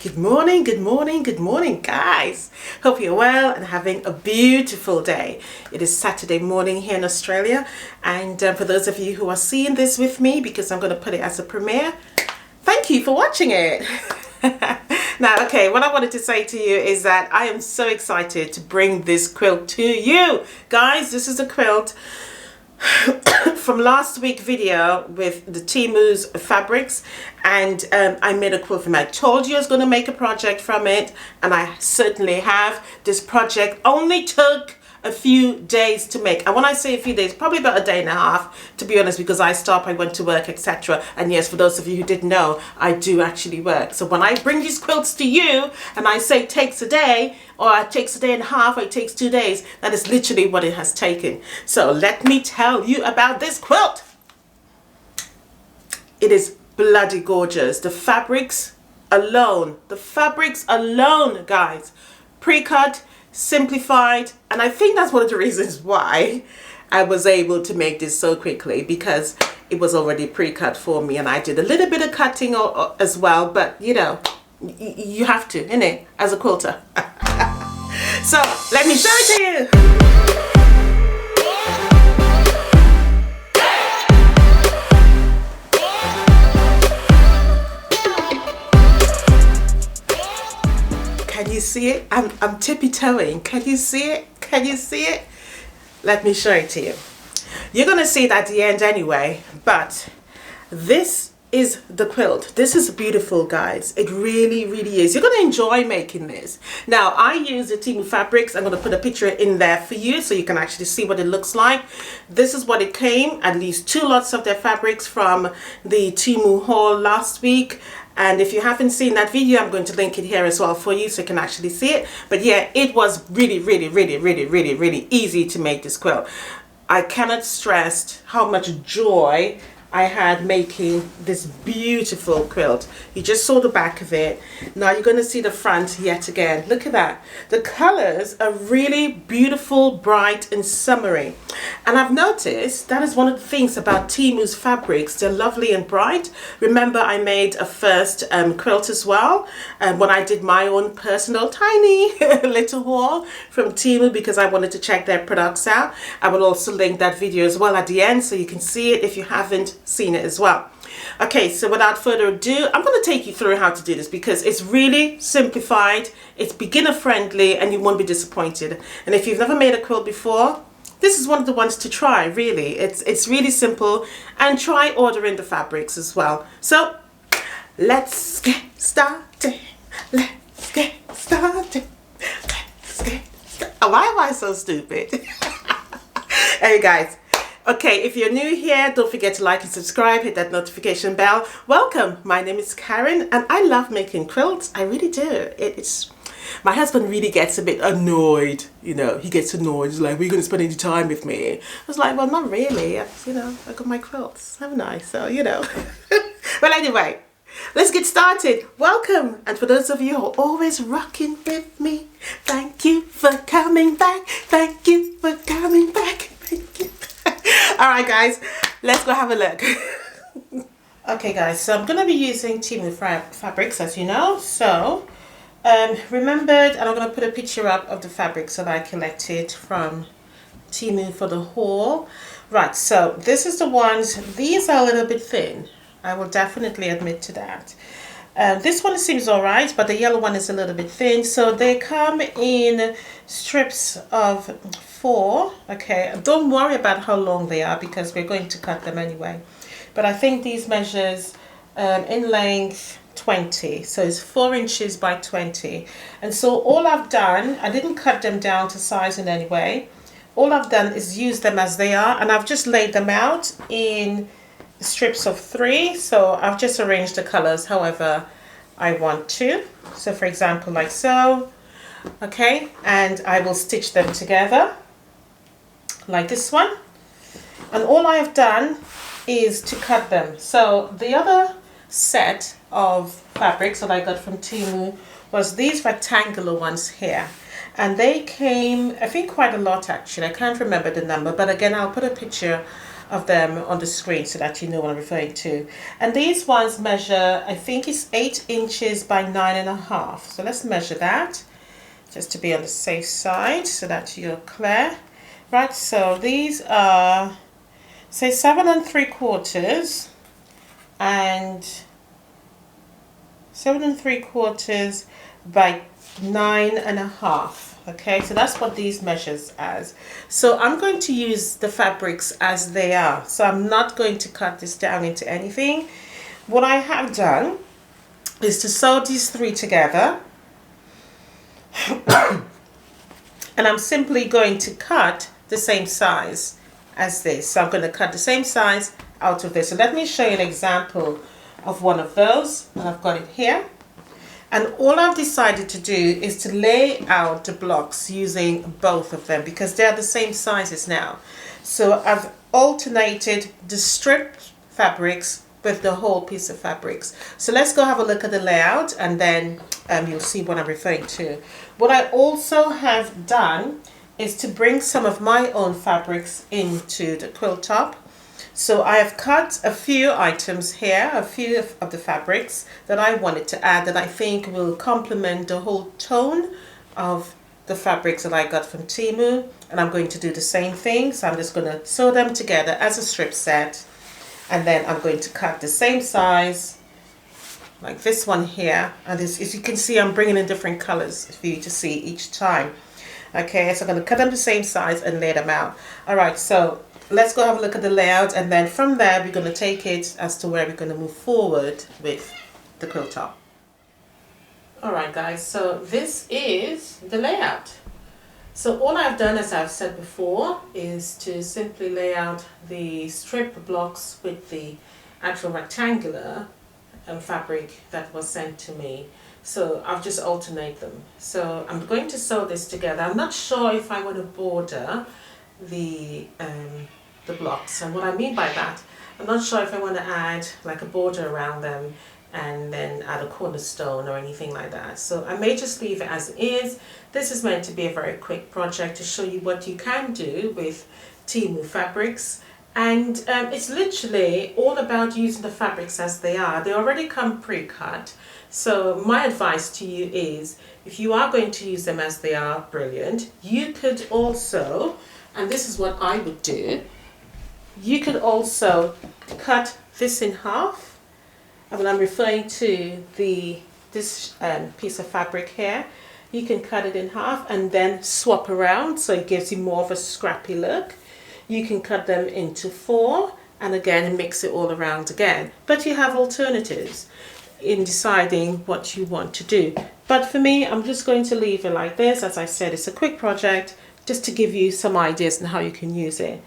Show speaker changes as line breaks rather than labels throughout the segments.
Good morning, guys. Hope you're well and having a beautiful day. It is Saturday morning here in Australia, and for those of you who are seeing this with me, because I'm going to put it as a premiere, thank you for watching it. Now, okay, what I wanted to say to you is that I am so excited to bring this quilt to you. Guys, this is a quilt from last week's video with the Temu's fabrics, and I made a quilt from it. I told you I was going to make a project from it, and I certainly have. This project only took a few days to make, and when I say a few days, probably about a day and a half, to be honest, because I stopped, I went to work, etc. And yes, for those of you who didn't know, I do actually work. So when I bring these quilts to you and I say it takes a day, or it takes a day and a half, or it takes 2 days, that is literally what it has taken. So let me tell you about this quilt. It is bloody gorgeous. The fabrics alone, guys, pre-cut, simplified, and I think that's one of the reasons why I was able to make this so quickly, because it was already pre-cut for me, and I did a little bit of cutting as well, but you know, you have to, innit, as a quilter. So let me show it to you. Can you see it? I'm tippy-toeing. Can you see it? Can you see it? Let me show it to you. You're going to see it at the end anyway, but this is the quilt. This is beautiful, guys. It really, really is. You're going to enjoy making this. Now, I use the Temu fabrics. I'm going to put a picture in there for you so you can actually see what it looks like. This is what it came, at least 2 lots of their fabrics from the Temu haul last week. And if you haven't seen that video, I'm going to link it here as well for you so you can actually see it. But yeah, it was really, really, really, really, really, really easy to make this quilt. I cannot stress how much joy I had making this beautiful quilt. You just saw the back of it. Now you're going to see the front yet again. Look at that. The colors are really beautiful, bright and summery. And I've noticed that is one of the things about Temu's fabrics. They're lovely and bright. Remember, I made a first quilt as well when I did my own personal tiny little haul from Temu, because I wanted to check their products out. I will also link that video as well at the end so you can see it if you haven't seen it as well. Okay, so without further ado, I'm going to take you through how to do this, because it's really simplified, it's beginner friendly, and you won't be disappointed. And if you've never made a quilt before, this is one of the ones to try. Really, it's really simple, and try ordering the fabrics as well. So let's get started. Let's get started. Let's get started. Oh, why am I so stupid? Hey guys. Okay, if you're new here, don't forget to like and subscribe, hit that notification bell. Welcome, my name is Karen, and I love making quilts. I really do. My husband really gets a bit annoyed, you know, he gets annoyed. He's like, "Are you going to spend any time with me?" I was like, well, not really. I got my quilts, haven't I? So, you know. Well, anyway, let's get started. Welcome. And for those of you who are always rocking with me, thank you for coming back. Thank you for coming back. Thank you. All right, guys, let's go have a look. Okay, guys, so I'm going to be using Temu fabrics, as you know. So remembered, and I'm going to put a picture up of the fabrics that I collected from Temu for the haul. Right, so this is the ones. These are a little bit thin. I will definitely admit to that. This one seems all right, but the yellow one is a little bit thin. So they come in strips of 4. Okay, don't worry about how long they are, because we're going to cut them anyway. But I think these measures in length 20, so it's 4 inches by 20. And so all I've done, I didn't cut them down to size in any way. All I've done is use them as they are, and I've just laid them out in strips of 3. So I've just arranged the colors however I want to. So for example, like so. Okay, and I will stitch them together like this one, and all I have done is to cut them. So the other set of fabrics that I got from Temu was these rectangular ones here, and they came, I think, quite a lot actually. I can't remember the number, but again, I'll put a picture of them on the screen so that you know what I'm referring to. And these ones measure, I think it's 8 inches by 9.5. So let's measure that just to be on the safe side so that you're clear. Right, so these are, say, 7 3/4 and 7 3/4 by 9.5. Okay, so that's what these measures as. So I'm going to use the fabrics as they are. So I'm not going to cut this down into anything. What I have done is to sew these three together. And I'm simply going to cut the same size as this. So I'm going to cut the same size out of this. So let me show you an example of one of those. And I've got it here. And all I've decided to do is to lay out the blocks using both of them because they're the same sizes now. So I've alternated the stripped fabrics with the whole piece of fabrics. So let's go have a look at the layout and then you'll see what I'm referring to. What I also have done is to bring some of my own fabrics into the quilt top. So I have cut a few items here, a few of the fabrics that I wanted to add that I think will complement the whole tone of the fabrics that I got from Temu. And I'm going to do the same thing. So I'm just going to sew them together as a strip set. And then I'm going to cut the same size, like this one here. And this, as you can see, I'm bringing in different colors for you to see each time. Okay, so I'm going to cut them the same size and lay them out. All right, so let's go have a look at the layout, and then from there we're going to take it as to where we're going to move forward with the quilt top. Alright guys, so this is the layout. So all I've done, as I've said before, is to simply lay out the strip blocks with the actual rectangular fabric that was sent to me. So I'll just alternate them. So I'm going to sew this together. I'm not sure if I want to border the blocks, and what I mean by that, I'm not sure if I want to add like a border around them and then add a cornerstone or anything like that. So I may just leave it as it is. This is meant to be a very quick project to show you what you can do with Temu fabrics, and it's literally all about using the fabrics as they are. They already come pre-cut. So my advice to you is, if you are going to use them as they are, brilliant. You could also, and this is what I would do, you could also cut this in half. And when I'm referring to this piece of fabric here, you can cut it in half and then swap around so it gives you more of a scrappy look. You can cut them into 4 and again mix it all around again. But you have alternatives in deciding what you want to do. But for me, I'm just going to leave it like this. As I said, it's a quick project just to give you some ideas on how you can use it.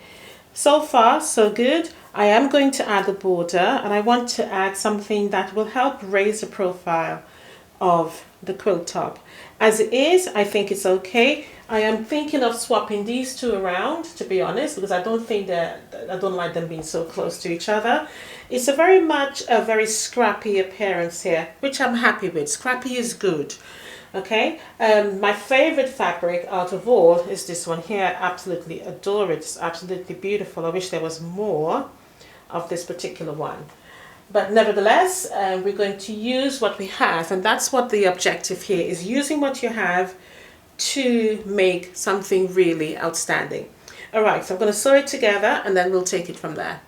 So far, so good. I am going to add a border, and I want to add something that will help raise the profile of the quilt top. As it is, I think it's okay. I am thinking of swapping these two around, to be honest, because I don't like them being so close to each other. It's a very scrappy appearance here, which I'm happy with. Scrappy is good. Okay, my favorite fabric out of all is this one here. Absolutely adore it. It's absolutely beautiful. I wish there was more of this particular one. But nevertheless, we're going to use what we have, and that's what the objective here is, using what you have to make something really outstanding. All right, so I'm going to sew it together and then we'll take it from there.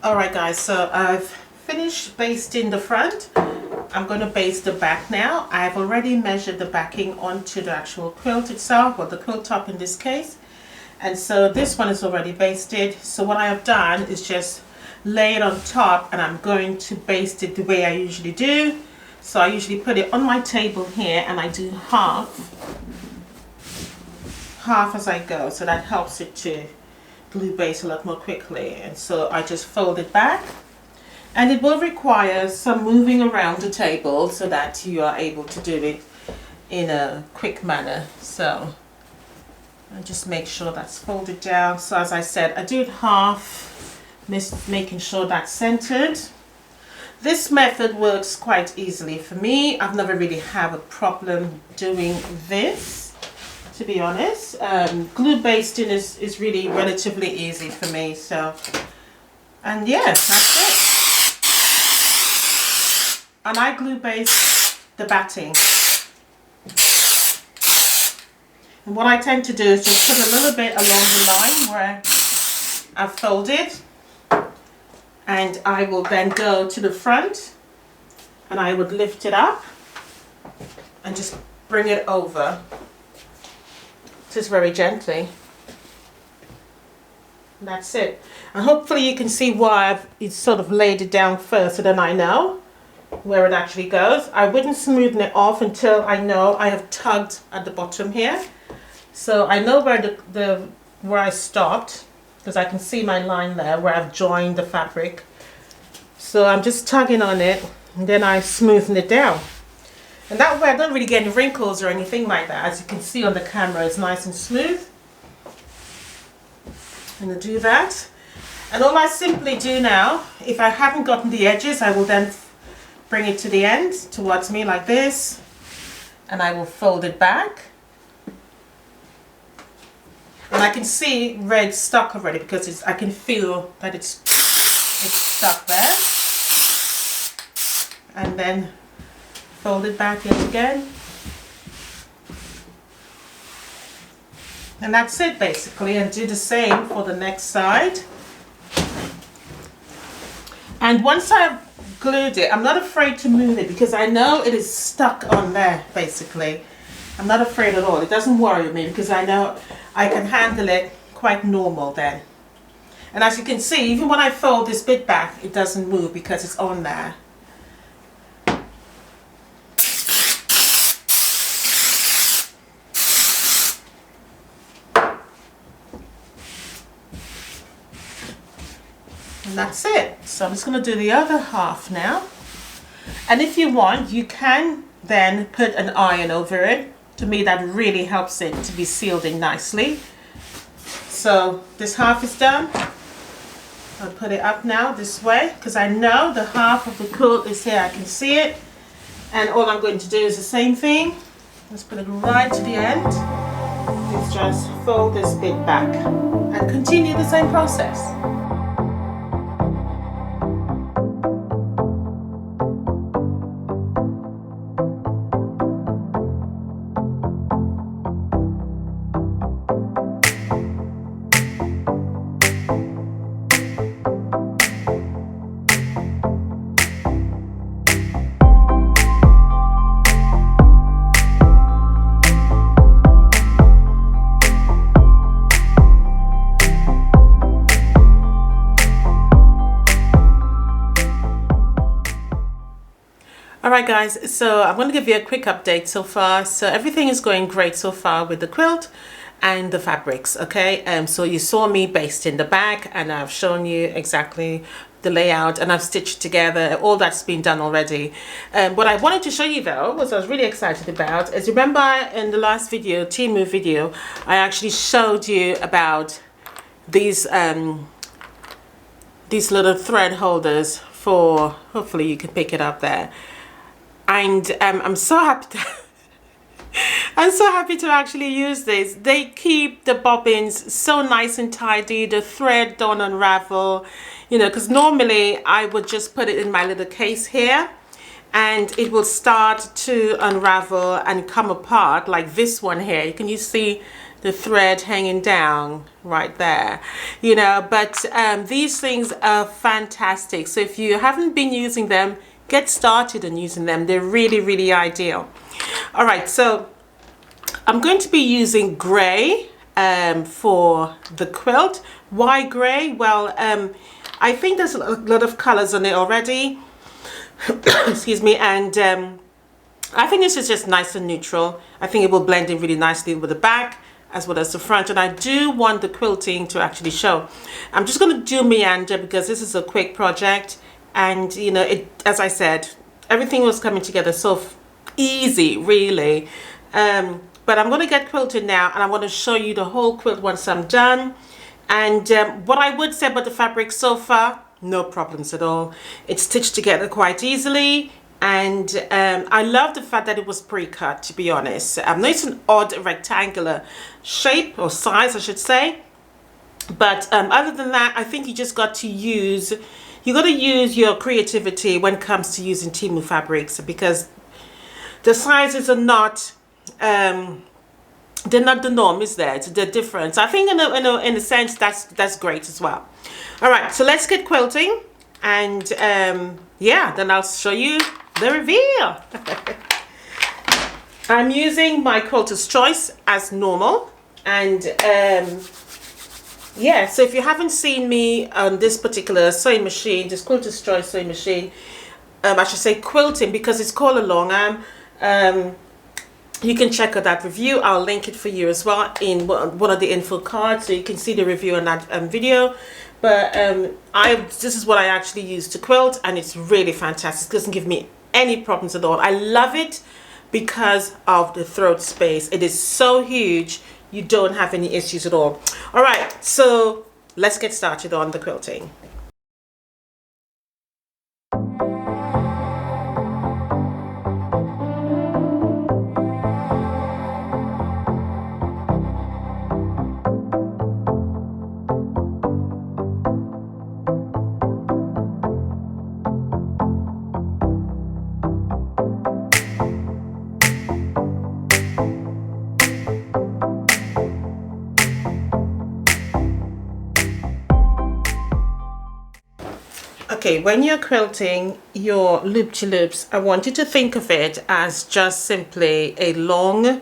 All right guys, so I've finished basting the front. I'm going to baste the back now. I've already measured the backing onto the actual quilt itself, or the quilt top in this case. And so this one is already basted. So what I have done is just lay it on top, and I'm going to baste it the way I usually do. So I usually put it on my table here, and I do half as I go. So that helps it to glue base a lot more quickly. And so I just fold it back. And it will require some moving around the table so that you are able to do it in a quick manner. So I just make sure that's folded down. So as I said, I do it half, making sure that's centered. This method works quite easily for me. I've never really had a problem doing this. to be honest. Glue basting is really relatively easy for me. So, and yeah, that's it. And I glue base the batting. And what I tend to do is just put a little bit along the line where I've folded, and I will then go to the front and I would lift it up and just bring it over, just very gently. And that's it. And hopefully you can see why I've sort of laid it down first, so then I know where it actually goes. I wouldn't smoothen it off until I know I have tugged at the bottom here. So I know where where I stopped, because I can see my line there where I've joined the fabric. So I'm just tugging on it, and then I smoothen it down. And that way I don't really get any wrinkles or anything like that. As you can see on the camera, it's nice and smooth. I'm going to do that. And all I simply do now, if I haven't gotten the edges, I will then bring it to the end towards me like this, and I will fold it back. And I can see red stuck already because I can feel that it's stuck there. And then fold it back in again. And that's it basically, and do the same for the next side. And once I've glued it, I'm not afraid to move it because I know it is stuck on there basically. I'm not afraid at all. It doesn't worry me because I know I can handle it quite normal then. And as you can see, even when I fold this bit back, it doesn't move because it's on there. And that's it. So I'm just going to do the other half now. And if you want, you can then put an iron over it. To me, that really helps it to be sealed in nicely. So this half is done. I'll put it up now this way because I know the half of the quilt is here. I can see it. And all I'm going to do is the same thing. Let's put it right to the end. Let's just fold this bit back and continue the same process. Alright guys, so I'm going to give you a quick update so far. So everything is going great so far with the quilt and the fabrics, okay? So you saw me basting the back and I've shown you exactly the layout and I've stitched together. All that's been done already. What I wanted to show you though, was I was really excited about, is remember in the last video, Temu video, I actually showed you about these little thread holders for, hopefully you can pick it up there. And I'm so happy to I'm so happy to actually use this. They keep the bobbins so nice and tidy. The thread don't unravel, you know, because normally I would just put it in my little case here and it will start to unravel and come apart like this one here. Can you see the thread hanging down right there, you know? But these things are fantastic. So if you haven't been using them, get started on using them. They're really, really ideal. All right, so I'm going to be using grey for the quilt. Why grey? Well, I think there's a lot of colors on it already. Excuse me. And I think this is just nice and neutral. I think it will blend in really nicely with the back as well as the front. And I do want the quilting to actually show. I'm just going to do meander because this is a quick project. And, you know, it, as I said, everything was coming together so easy, really. But I'm going to get quilted now, and I want to show you the whole quilt once I'm done. And what I would say about the fabric so far, no problems at all. It's stitched together quite easily, And I love the fact that it was pre-cut, to be honest. I know it's an odd rectangular shape or size, I should say, but other than that, I think you just got to use your creativity when it comes to using Temu fabrics, because the sizes are not they're not the norm, is there? It's the difference. I think in a sense that's great as well. All right, so let's get quilting, and yeah, then I'll show you the reveal. I'm using my Quilter's Choice as normal, and yeah, so if you haven't seen me on this particular sewing machine, this Quilter's Choice sewing machine, I should say quilting, because it's called a long arm, you can check out that review. I'll link it for you as well in one of the info cards, so you can see the review on that video. But this is what I actually use to quilt, and it's really fantastic. It doesn't give me any problems at all. I love it because of the throat space. It is so huge, you don't have any issues at all. All right, so let's get started on the quilting. Okay, when you're quilting your loop-to-loops, I want you to think of it as just simply a long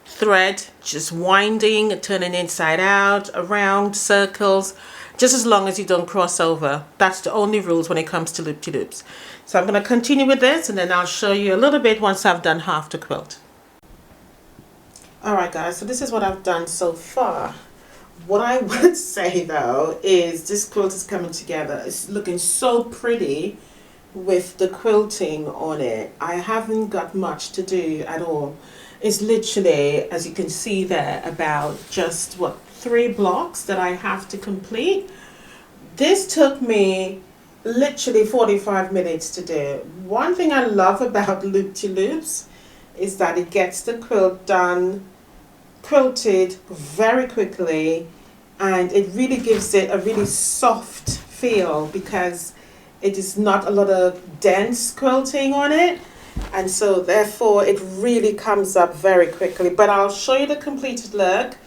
thread, just winding, turning inside out, around, circles, just as long as you don't cross over. That's the only rules when it comes to loop-to-loops. So I'm going to continue with this, and then I'll show you a little bit once I've done half the quilt. All right, guys, so this is what I've done so far. What I would say though is this quilt is coming together. It's looking so pretty with the quilting on it. I haven't got much to do at all. It's literally, as you can see there, about just 3 blocks that I have to complete. This took me literally 45 minutes to do. One thing I love about loop-to-loops is that it gets the quilt done, quilted very quickly, and it really gives it a really soft feel because it is not a lot of dense quilting on it, and so therefore it really comes up very quickly. But I'll show you the completed look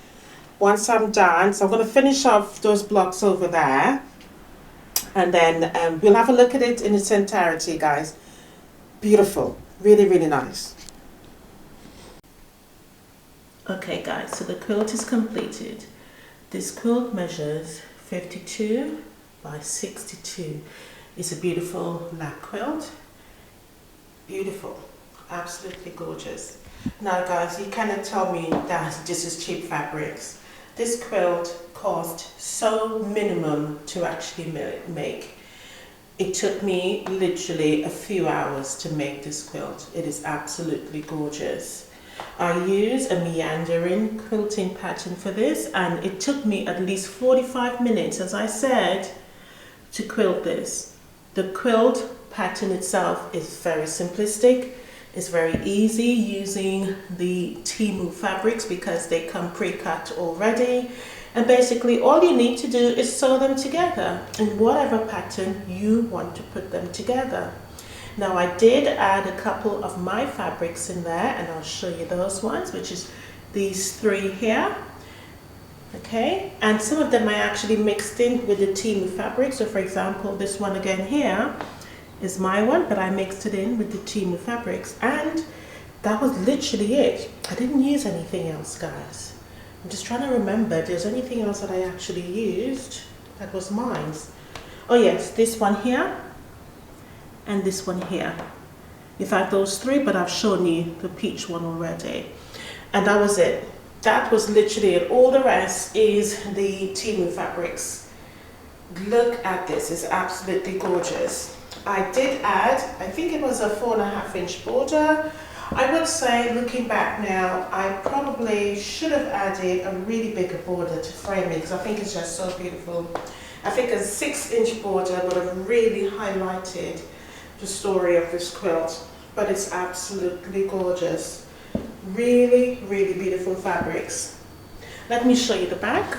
once I'm done. So I'm going to finish off those blocks over there, and then we'll have a look at it in its entirety, guys. Beautiful, really, really nice. Okay guys, so the quilt is completed. This quilt measures 52 by 62. It's a beautiful lap quilt. Beautiful, absolutely gorgeous. Now guys, you cannot tell me that this is cheap fabrics. This quilt cost so minimum to actually make. It took me literally a few hours to make this quilt. It is absolutely gorgeous. I use a meandering quilting pattern for this, and it took me at least 45 minutes, as I said, to quilt this. The quilt pattern itself is very simplistic. It's very easy using the Temu fabrics because they come pre-cut already, and basically all you need to do is sew them together in whatever pattern you want to put them together. Now I did add a couple of my fabrics in there, and I'll show you those ones, which is these 3 here. Okay, and some of them I actually mixed in with the Temu fabric. So for example, this one again here is my one, but I mixed it in with the Temu fabrics, and that was literally it. I didn't use anything else, guys. I'm just trying to remember if there's anything else that I actually used that was mine. Oh yes, this one here and this one here. In fact, those 3, but I've shown you the peach one already. And that was it. That was literally it. All the rest is the Temu fabrics. Look at this, it's absolutely gorgeous. I did add, I think it was a 4.5-inch border. I would say, looking back now, I probably should have added a really bigger border to frame it, because I think it's just so beautiful. I think a 6-inch border would have really highlighted the story of this quilt, but it's absolutely gorgeous. Really, really beautiful fabrics. Let me show you the back.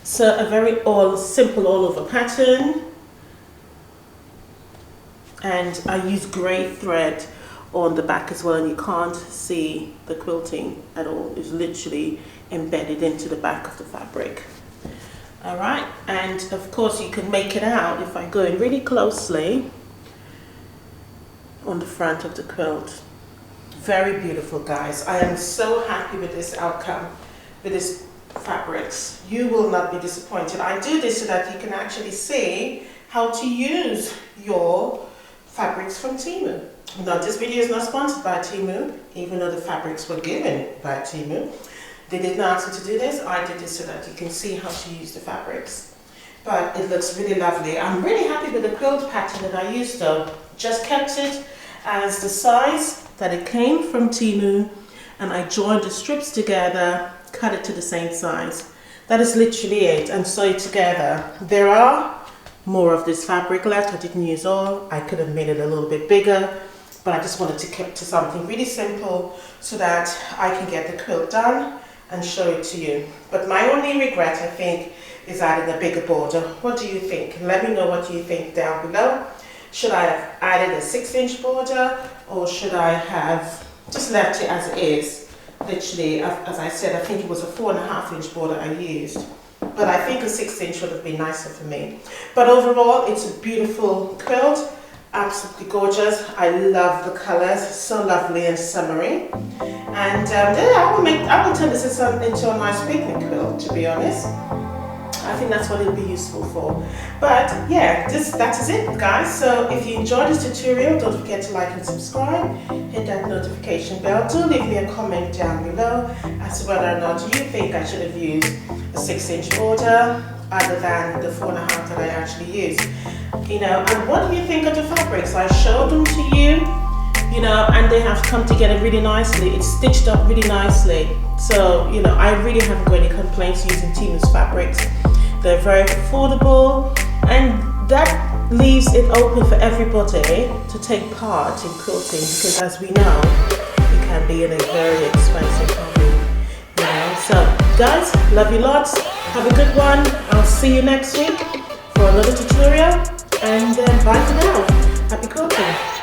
So a very simple all over pattern, and I use grey thread on the back as well, and you can't see the quilting at all. It's literally embedded into the back of the fabric. All right, and of course you can make it out if I go in really closely on the front of the quilt. Very beautiful, guys. I am so happy with this outcome, with this fabrics. You will not be disappointed. I do this so that you can actually see how to use your fabrics from Temu. Now, this video is not sponsored by Temu, even though the fabrics were given by Temu. They did not ask me to do this. I did this so that you can see how to use the fabrics. But it looks really lovely. I'm really happy with the quilt pattern that I used though. Just kept it as the size that it came from Temu, and I joined the strips together, cut it to the same size. That is literally it, and sew it together. There are more of this fabric left. I didn't use all. I could have made it a little bit bigger, but I just wanted to keep to something really simple so that I can get the quilt done and show it to you. But my only regret, I think, is adding a bigger border. What do you think? Let me know what you think down below. Should I have added a 6-inch border, or should I have just left it as it is? Literally, as I said, I think it was a 4.5-inch border I used. But I think a 6-inch would have been nicer for me. But overall, it's a beautiful quilt. Absolutely gorgeous. I love the colors, so lovely and summery. And yeah, I will turn this into a nice picnic quilt, to be honest. I think that's what it'll be useful for. But yeah, that is it, guys. So if you enjoyed this tutorial, don't forget to like and subscribe. Hit that notification bell. Do leave me a comment down below as to whether or not you think I should have used a 6-inch border other than the 4.5 that I actually used. You know, and what do you think of the fabrics? I showed them to you, you know, and they have come together really nicely. It's stitched up really nicely. So, you know, I really haven't got any complaints using Temu's fabrics. They're very affordable, and that leaves it open for everybody to take part in quilting, because as we know, it can be a very expensive hobby, you know. So guys, love you lots. Have a good one. I'll see you next week for another tutorial, and bye for now. Happy quilting.